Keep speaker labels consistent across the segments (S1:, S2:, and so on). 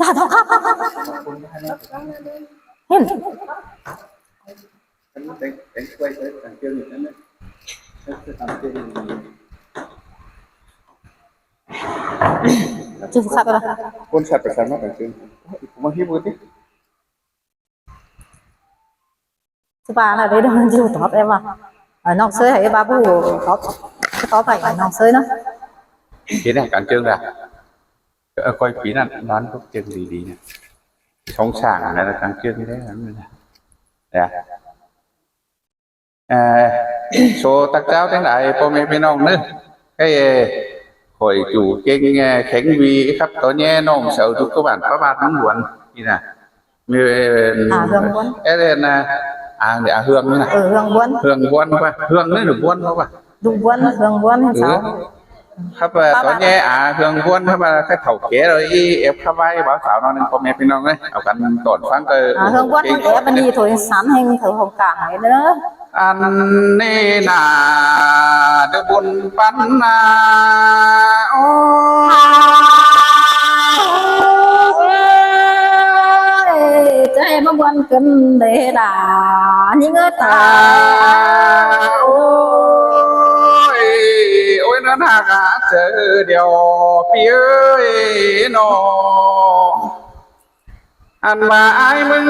S1: จ้าทองครับเห็นจูบขับไปปะ
S2: คนสัตว์ประสานมาแต่จริงผมมาที่บุตร
S1: จูบอะไรđấy đâuจูtop em à nòng sơi hay ba bu top phải nòng sơi nữa
S2: เห็นอาการเจิงอะคอยปีนั้นร้านพวกเจิงดีๆเนี่ยช่องช่างอะไรต่างเจิงได้แล้วมันเนี่ยโชว์ตักเจ้าทั้งหลายพ่อแม่พี่น้องเนอะcái hồi chủ trên Khánh Vi khắp tối nhé nông sợ chúng các bạn có bạn nóng buồn như nè
S1: Hương buồn
S2: cái này là để Hương nữa nè Hương buồn qua Hương nữa được buồn không ạ
S1: đúng buồn hay sao
S2: khắp tối nhé Hương buồn khắp cái thầu kế rồi ép khắp vai bảo thảo nó nên con mẹ phi nông đấy ở căn tổn phán cơ
S1: Hương buồn ép bên đi thôi sán hay thử hồng cảm ấy nữa
S2: anh nè là được buồn bắn
S1: cho em buồn cân để đà những người ta
S2: ôi nó hạ chờ điều phía nó anh mà ai mừng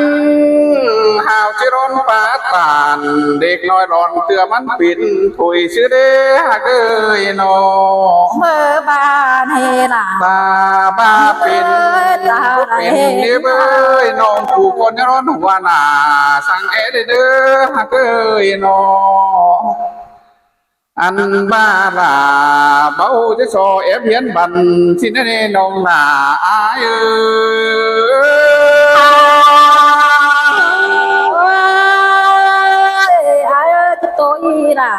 S2: hào chỉ rôn phá tàn địch nói ròn tựa mắn pin thổi xứ đế hạ ơi nó
S1: mơ ba này là
S2: ba pin pin đi bơi nông cụ con nhớ rôn hoa nà sang é đi đứa hạ ơi nó anh ba là bao cái so ép hiến bằng xin nên nông là ai
S1: tôi là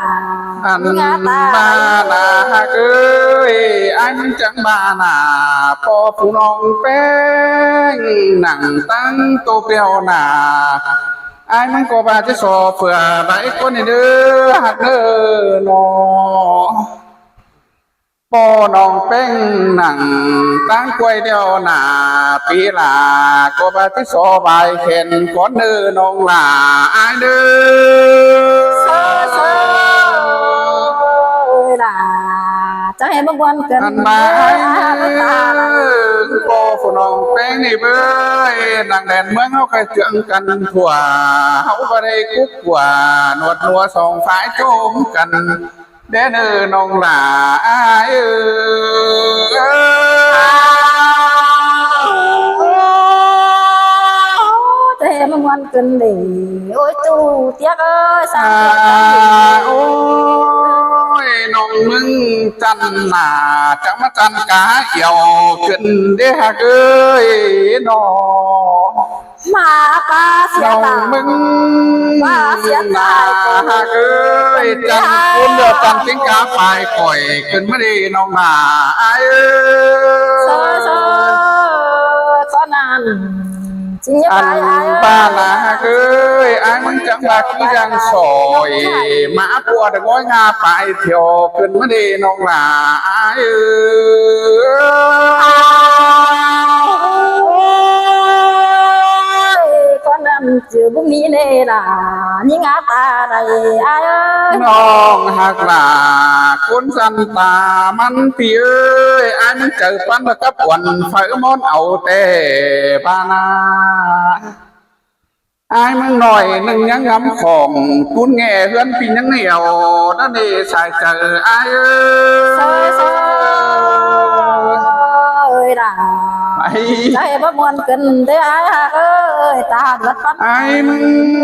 S2: anh ba là ơi anh chẳng ba là po phụ non phèn nặng tăng tô bèo là ai mang có ba cái sò phừa đấy con này nữa hạt nữa nó po non phèn nặng tăng quay đeo là pi là có ba cái sò bài khen con nữa non là ai nữa
S1: cho em buồn cần
S2: anh ba cô phụ nông phèn này bơi nàng đèn mướn hao khai trượng cần thua hậu vào đây cúc quả nuột nua sòng phái trôm cần để nơi nông là ai
S1: cho em buồn cần để ôi tu tiếc ơi
S2: nông mừng chăn là chẳng mắt chăn cá yêuขึ้นđể hạ ơi nó
S1: mà ca
S2: nông mừng là hạ ơi chăn cuốn được chăn tiếng cá phải còiขึ้นmới đi nông là ai
S1: con ăn
S2: anh ba là hạ ơi ai mừng chẳng là khi đang sỏi mã của được gói nga phải thiểuขึ้นmới đi nông là ai
S1: con ăn chưa bún mì này là những ngã ta đây ai ơi
S2: nông hạt là cuốn dân ta mắn phi ơi ai mừng chờ phân và cấp quần phải món ẩu tê ba na ai mừng nổi nâng nhắn ngắm khổng cuốn nghe hươn phi nhắn nghèo nó đi xài chờ ai
S1: ơi là ai bắt buồn cần để ai ơi ta rất bắt
S2: ai mừng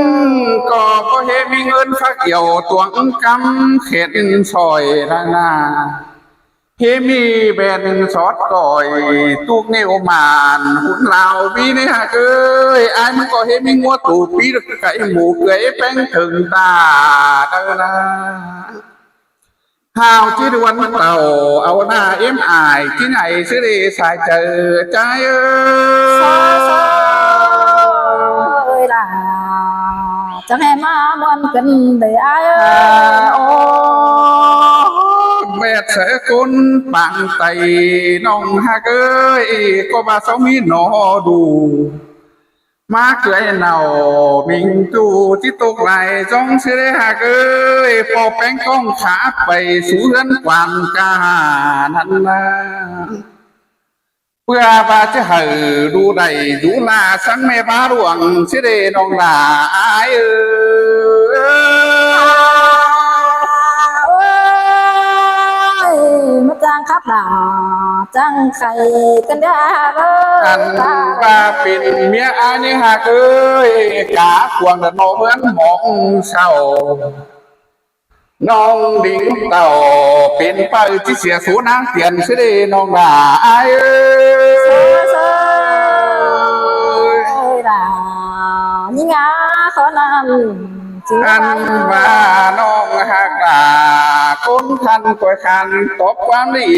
S2: có hệ mình ơn phát yêu tuồng cắm khét sỏi ra là hệ mi bèn xót còi tuốc nêu màn hút lào bi này hả ơi ai mừng có hệ mình mua tủ pi được cái mũ cưới bánh thường ta đâu là hào chỉ đuôn tàu áo na êm ải chỉ này sẽ đi xài chờ trái
S1: ơi là chẳng em buồn cần để ai
S2: แวดเสกุลปังไตน้องฮักเอ้ยก็ว่าเสามีหนอดูมาเกยเนามิงจูที่ตกไหลจ้องเสด็จฮักเอ้ยพอแป้งก้องขาไปสู่เรือนกวางกานั่นนะเพื่อบาจะให้ดูได้ดูลาสังแม่บาหลวงเสด็จน้องลาอายเอ้ย
S1: มาจ้างครับด่าจ้างใครกันได้เบ้
S2: อันว่าเป็นเมียอายนี่ฮักเอ้ยกาควงเดินเหมือนหมองเศร้าน้องดิ่งเต่าเป็นไปที่เสียสูนางเตียนเสด็จน้องลาอายเอ้ย
S1: ด่านี่งาเขานำ
S2: อันว่าน้องฮักลาคนทันกวยคันตบความดี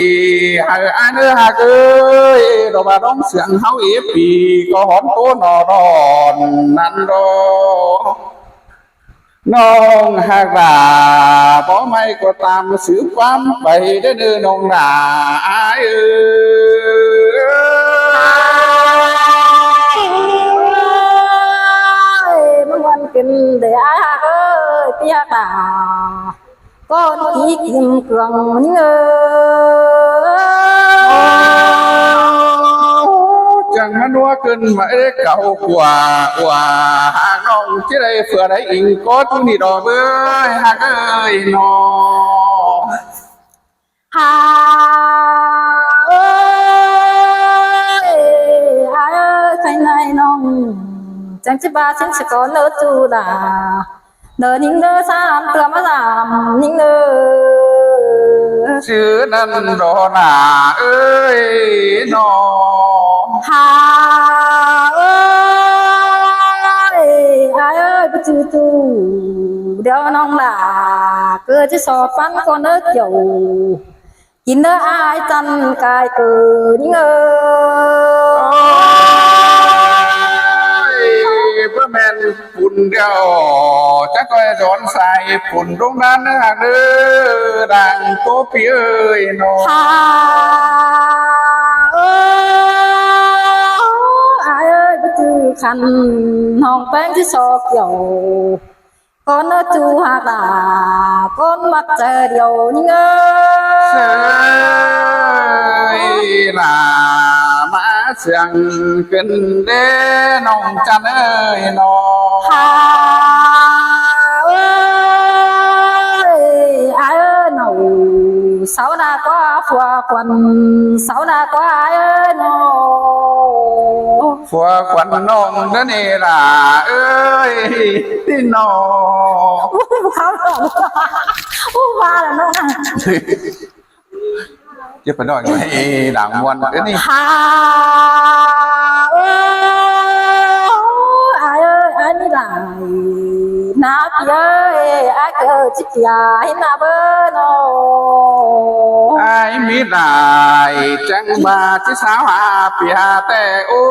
S2: ให้อันเอ้ฮักเอ้ยดอกบาร้องเสียงเฮาเอปีก็หอนโตนอรอนนั่นดอน้องฮักลาบ่ไม่ก็ตามสืบความไปได้เด้อน้องลาอายเอ้
S1: ยมันวันเป็นเดียเอ้ยเปียกด่าก็ที่กินเครื่องเง
S2: จังมันว่าเกินมาได้เก่ากว่าหากน้องจะได้เฟื่อได้อิงก็ทุนี่ดอกเอ้ยหากเอ้ยน้อง
S1: หาเอ้ยหาเอ้ยใครในน้องจังจะบาฉันจะก่อนเนื้อจูด่าเนื้อนิ่งเนื้อสามเตือมาสามนิ่งเนื้อ
S2: ชื่อนั้นดอหนาเอ้ยน้อง
S1: หาเอ้ยหาเอ้ยไปจูเดี๋ยวน้องด่าเกิดจะสอบฟันก่อนเนื้อเกี่ยวกินเนื้ออายจันกายเกิดนิ่ง
S2: เพื่อแม่นปุ่นเดียวจะคอยสอนใส่ปุ่นตรงนั้นนะเด้อดังโตพี่เอ้ยน้อง
S1: เอ้ยไปจือคันห้องแป้งที่ซอกเกี่ยวก้อนเนื้อจูหากด่าก้อนมัดเจอเดียวนี่เง
S2: ยลามาเสียงขึ้นเด้น้องจันเอ้ยน้อง
S1: เอ้ยเอ้ยหนูสาวนาก็ฝัวควันสาวนาก็เอ้ยน้อง
S2: ฝัวควันน้องนั่นเองล่ะเอ้ยที่น้อง
S1: เขาหลงว่าแล้วน้อง
S2: จะไปนอนให้ดังวันนี่
S1: เอ้ยอันนี้หลายนักเย้ยอาเกิดจิตใหญ่นาเบอร์โน
S2: ไอ้มีหลายจังมาที่สาวหาเปียแต่โอ้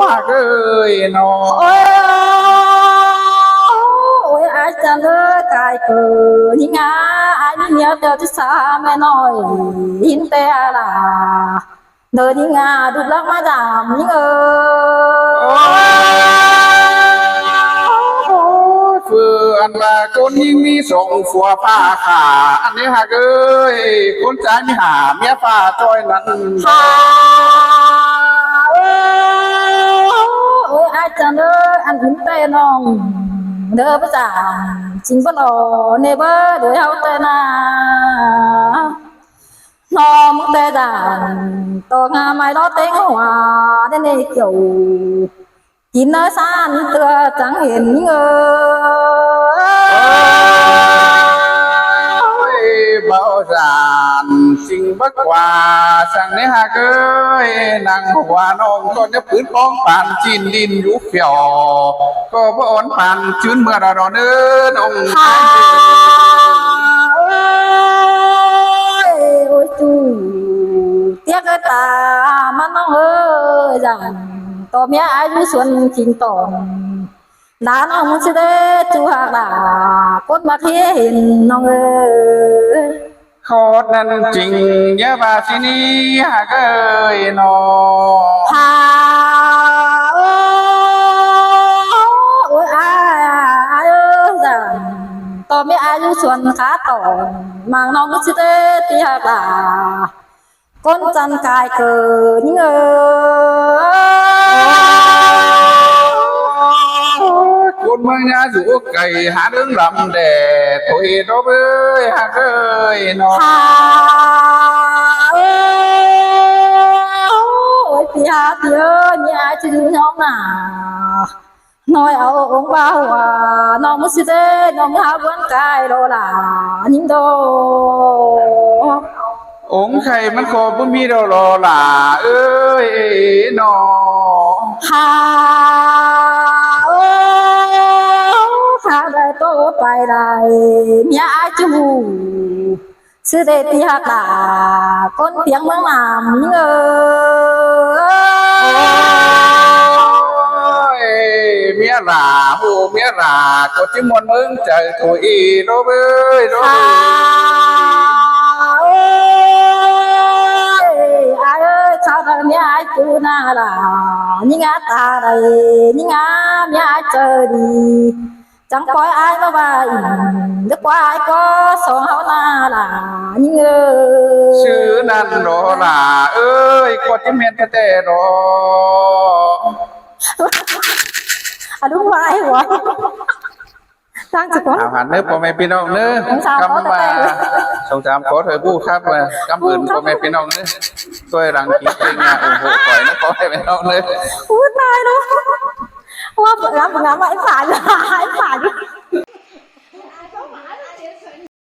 S2: ฮักเอ้ยน้อง
S1: โอ้ยไอ้จังเอ้ยกายเกิดยิ่งอ่ะไอ้นี่เดียวที่สาแม่น้อยหินแต่ละเดินยิ่งอ่ะดูลักมาดามยิ่ง
S2: เฟื่อนว่าคนยิ่งมีส่งฝัวผ้าขาอันนี้ฮักเอ้ยคนใจมีหาเมียฟ้าจอยนั้น
S1: เอ้ยไอ้จังเอ้ยอันหินแต่น้องเด้อประจานจริงบ่หนอเนเบอร์โดยเฮาแต่นาน้องมึงแต่ด่านต่องาไม้ล้อเต็งหัวได้ในเกี่ยวกินเนื้อสานเตือจังเห็น
S2: เบาจานจริงบักว่าสั่งเนี่ยฮักเอ้ยนางหัวน้องก็จะพื้นป้องผ่านจีนดินยุคเขียวก็บ่อ่อนผ่านชื้นเมื่อเราเนื้อน้อง
S1: โอ้ยจูเตี้ยกตามันน้องเอ้ยจังต่อเมียอายุส่วนจริงต่อน้าน้องมึงสิเด้จูหากด่าคนมาเทียเห็นน้องเอ้ย
S2: ขอดนั้นจริงอยาบาสินี้หากเอ้ยนอ
S1: หาโอ้ยอายเอ้ยจังต่อไม่อายุส่วนขาต่อมังน้องมุสิเตตีหากาก้นจันกายเกินเงย
S2: คนเมืองยาอยู่ไก่หาเรื่องลำแดดถอยรบเอ้ยหากเอ้ยนอ
S1: หาเอ้ยโอ้ยตีหาตีเอ้ยมีอาจะดูน้องหนาน้อยเอาองค์บ่าวว่าน้องมุสิเตน้องหาวันกายโลลานิ่งโด
S2: องค์ไข่มันขอบ่มีดอกรอหล่าเอ้ยนอ
S1: หาเอ้ยหาได้โตไปได้มีอาจูซื้อได้ตีหักตาคนเตียงเมืองนามเง
S2: โอ้
S1: ย
S2: ยเมียหลาหูเมียหลากดจิมวนมึงใจถุยรบเอ้ยรบ
S1: หา
S2: เอ้ย
S1: เอ้ยอาเอ้ยชาวมีอาจูนาลานี่งาตาได้นี่งามีอาเจอดีจังปล่อยอายมาว่าอีนึกว่าอายก็สองเฮานาล่ะนี่เงย
S2: ชื่อนั่นรอหล่าเอ้ยกดจิเมียนแต่รอ
S1: อะดูว่าไอ้หัวตั้งจิตก่อน
S2: อาหารเนื้อพ่อแม่พี่น้องเนื้อ
S1: สงสารเขาแต่
S2: กำมาสงสารขอเธอผู้ครับว่ากำปืนพ่อแม่พี่น้องเนื้อช่วยรังกีเพลงงานโอ้โหปล่อยนะพ่อแม่พี่น้องเนื้อ
S1: อู้ตายแล้วว่าเปิดร้านว่าไอ้ฝาดไอ้ฝาด